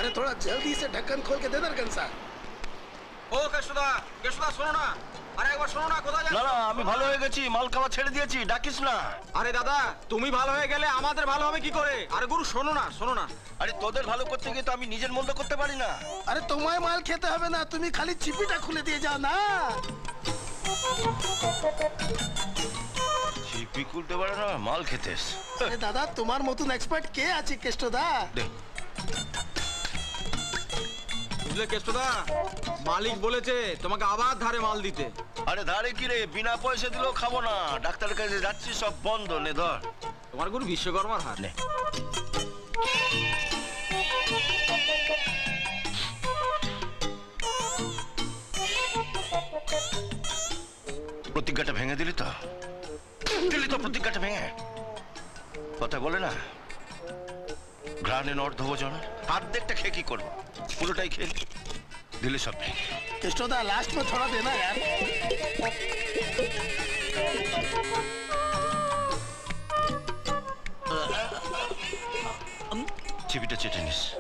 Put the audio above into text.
अरे थोड़ा जल्दी से ढक्कन खोल के दे दर्कन सा। ও কেশুদা, কেশুদা শোনো না, আরে একবার শোনো না, কোথায় যাচ্ছ? না না, আমি ভালো হয়ে গেছি, মাল খাওয়া ছেড়ে দিয়েছি, ডাকিস না। আরে দাদা, তুমি ভালো হয়ে গেলে আমাদের ভালো হবে কি করে? আরে গুরু শোনো না, শোনো না। আরে তোদের ভালো করতে গিয়ে তো আমি নিজের মন্দ করতে পারি না। अरे तुम्हें माल खेते হবে না, তুমি খালি চিপিটা খুলে দিয়ে যাও না। চিপি খুলতে পারে না, মাল খেতেস। আরে দাদা, তোমার মতন এক্সপার্ট কে আছে কেষ্টদা? দে। বুঝলে কেশুদা, মালিক বলেছে তোমাকে আবার ধারে মাল দিতে। আরে ধারে কি রে, বিনা পয়সা দিলেও খাবো না। ডাক্তারের কাছে যাচ্ছি, সব বন্ধ। নে ধর। তোমার গুরু বিশ্বকর্মার হাত। নে। প্রতিজ্ঞাটা ভেঙে দিলি তো? দিলি তো প্রতিজ্ঞাটা ভেঙে? কথা বলে না, ঘ্রাণে অর্ধভোজন, অর্ধেকটা খেয়ে কি করবো? পুরোটাই খেয়ে দিলে সব ভেঙে। केष्टोदा लास्ट में थोड़ा देना यार। চিবিটা চেটে নিস।